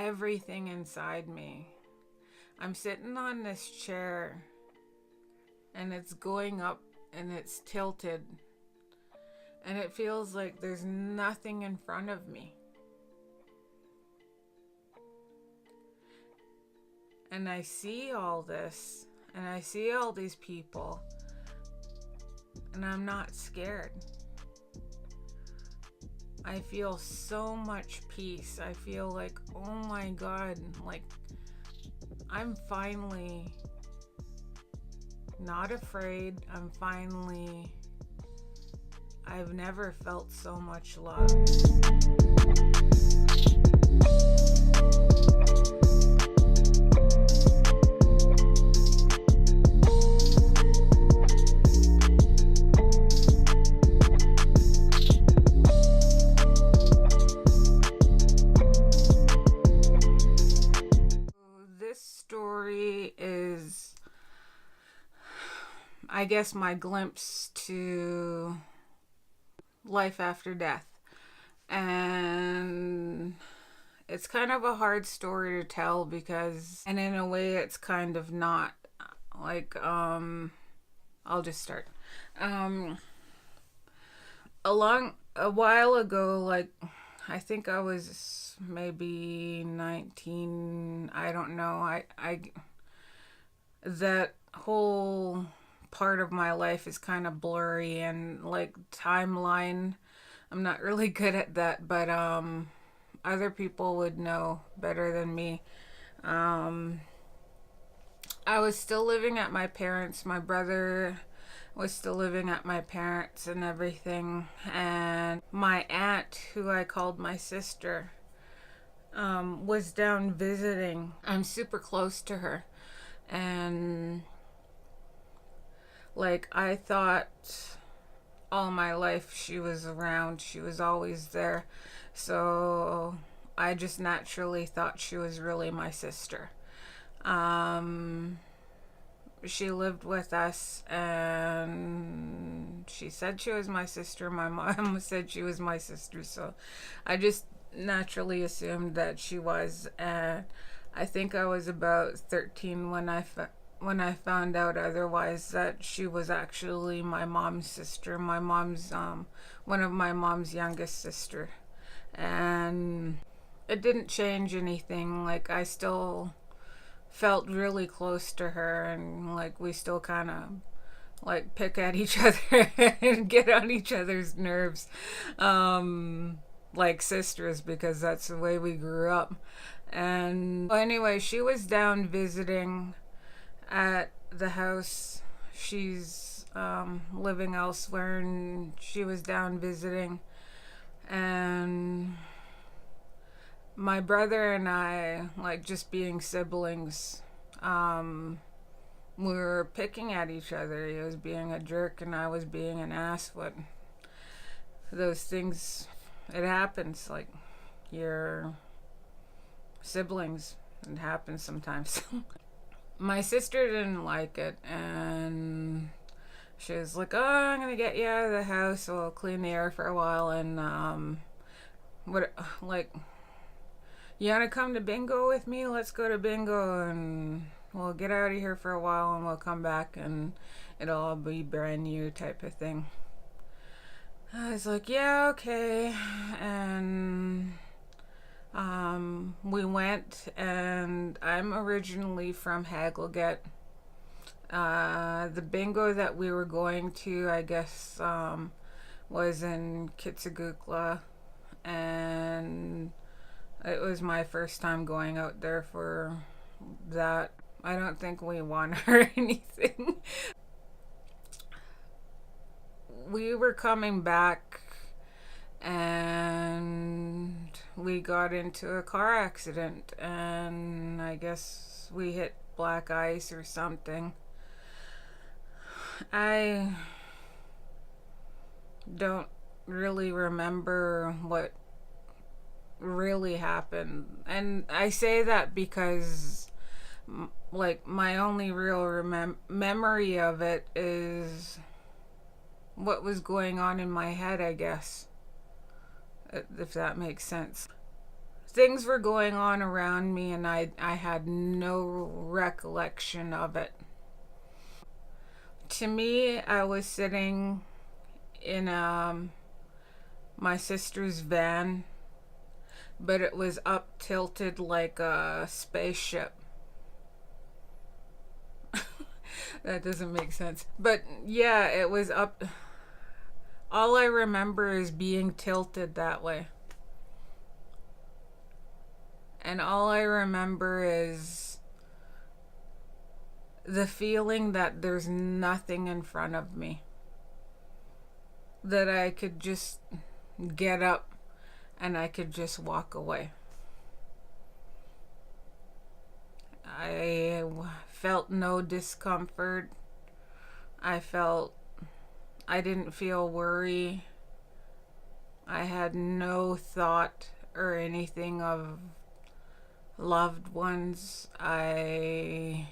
everything inside me. I'm sitting on this chair and it's going up and it's tilted and it feels like there's nothing in front of me. And I see all this and I see all these people and I'm not scared. I feel so much peace. I feel like, oh my God, like I'm finally not afraid. I've never felt so much love. Story is, I guess, my glimpse to life after death. And it's kind of a hard story to tell because, and in a way it's kind of not. Like, I'll just start. A while ago, like, I think I was maybe 19. I don't know. I that whole part of my life is kind of blurry and like timeline. I'm not really good at that, but other people would know better than me. I was still living at my parents'. My brother was still living at my parents' and everything. And my aunt, who I called my sister, was down visiting. I'm super close to her. And like, I thought all my life she was around. She was always there. So I just naturally thought she was really my sister. She lived with us and she said she was my sister. My mom said she was my sister, so I just naturally assumed that she was. And I think I was about 13 when I found out otherwise, that she was actually my mom's sister. My mom's one of my mom's youngest sister. And it didn't change anything. Like, I still felt really close to her, and like we still kind of like pick at each other and get on each other's nerves, like sisters, because that's the way we grew up. And anyway, she was down visiting at the house. She's living elsewhere, and she was down visiting. And my brother and I, like, just being siblings, we were picking at each other. He was being a jerk and I was being an ass. What those things, it happens. Like, you're siblings. It happens sometimes. My sister didn't like it, and she was like, "Oh, I'm gonna get you out of the house. So I'll clean the air for a while." And you want to come to bingo with me? Let's go to bingo and we'll get out of here for a while and we'll come back and it'll all be brand new, type of thing. I was like, yeah, okay. And we went, and I'm originally from Hagelget. The bingo that we were going to, I guess, was in Kitsagukla, and it was my first time going out there for that. I don't think we won or anything. We were coming back and we got into a car accident, and I guess we hit black ice or something. I don't really remember what really happened, and I say that because like my only real memory of it is what was going on in my head, I guess, if that makes sense. things were going on around me and I had no recollection of it. To me, I was sitting in my sister's van, but it was up tilted like a spaceship. That doesn't make sense. But yeah, it was up. All I remember is being tilted that way. And all I remember is the feeling that there's nothing in front of me. That I could just get up and I could just walk away. I felt no discomfort. I didn't feel worry. I had no thought or anything of loved ones. I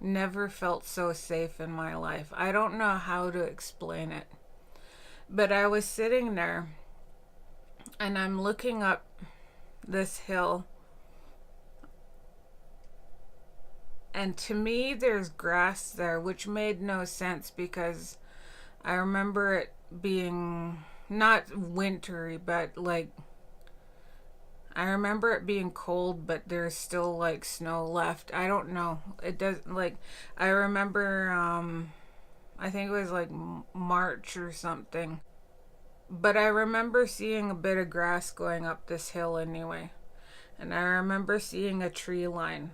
never felt so safe in my life. I don't know how to explain it. But I was sitting there and I'm looking up this hill. And to me, there's grass there, which made no sense because I remember it being not wintry, but like, I remember it being cold, but there's still like snow left. I don't know. It does, like, I remember, I think it was like March or something. But I remember seeing a bit of grass going up this hill anyway. And I remember seeing a tree line.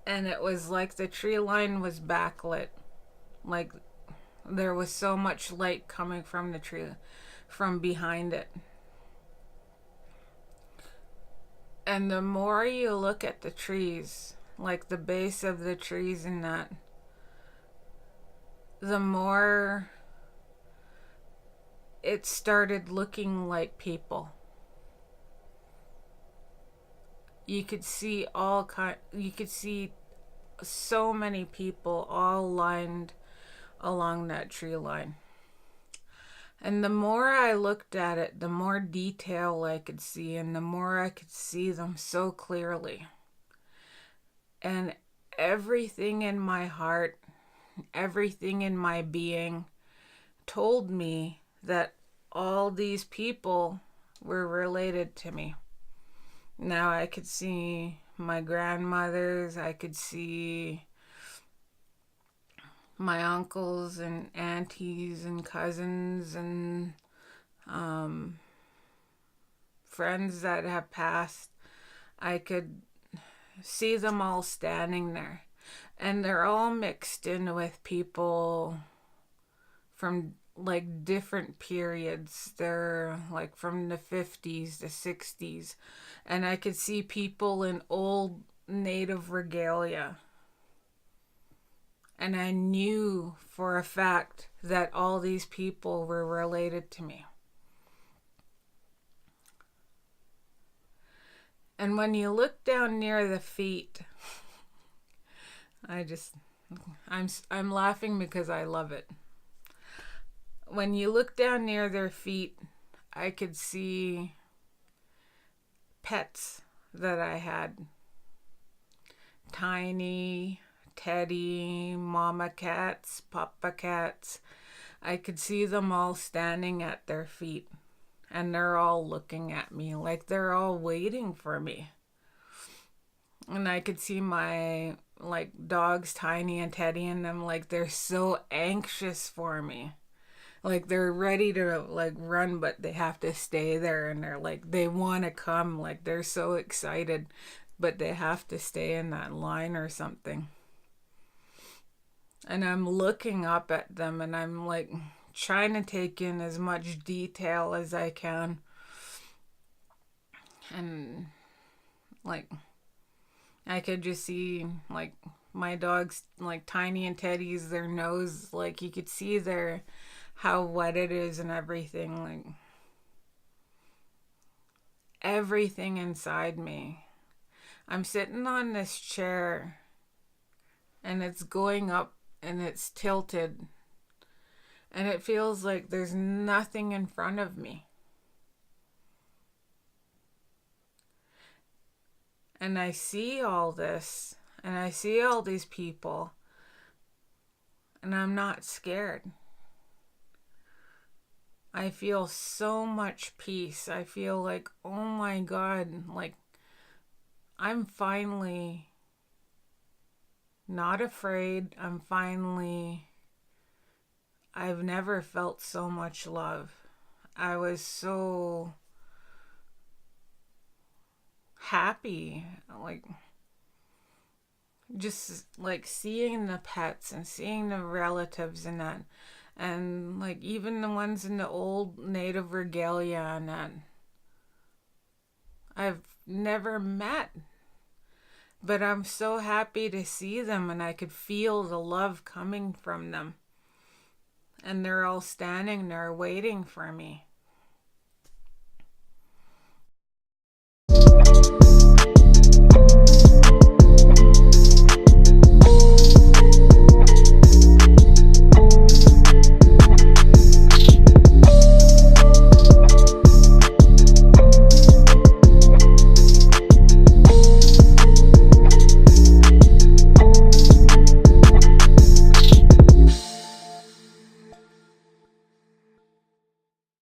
And it was like the tree line was backlit. Like there was so much light coming from the tree, from behind it. And the more you look at the trees, like the base of the trees and that, the more it started looking like people. You could see you could see so many people all lined along that tree line. And the more I looked at it, the more detail I could see, and the more I could see them so clearly. And everything in my heart, everything in my being told me that all these people were related to me. Now I could see my grandmothers, I could see my uncles and aunties and cousins and friends that have passed. I could see them all standing there. And they're all mixed in with people from like different periods. They're like from the 50s, the 60s. And I could see people in old native regalia. And I knew for a fact that all these people were related to me. And when you look down near the feet, I'm laughing because I love it. When you look down near their feet, I could see pets that I had. Tiny, Teddy, mama cats, papa cats. I could see them all standing at their feet. And they're all looking at me like they're all waiting for me. And I could see my like dogs, Tiny and Teddy, and them like they're so anxious for me. Like they're ready to like run, but they have to stay there, and they're like they want to come, like they're so excited, but they have to stay in that line or something. And I'm looking up at them and I'm like trying to take in as much detail as I can. And like I could just see like my dogs, like Tiny and Teddy's, their nose, like you could see their how wet it is and everything, like everything inside me. I'm sitting on this chair and it's going up and it's tilted, And it feels like there's nothing in front of me. And I see all this, and I see all these people, and I'm not scared. I feel so much peace. I feel like, oh my God, like I'm finally not afraid. I've never felt so much love. I was so happy, like just like seeing the pets and seeing the relatives and that, and like even the ones in the old native regalia and that I've never met, but I'm so happy to see them, and I could feel the love coming from them, and they're all standing there waiting for me.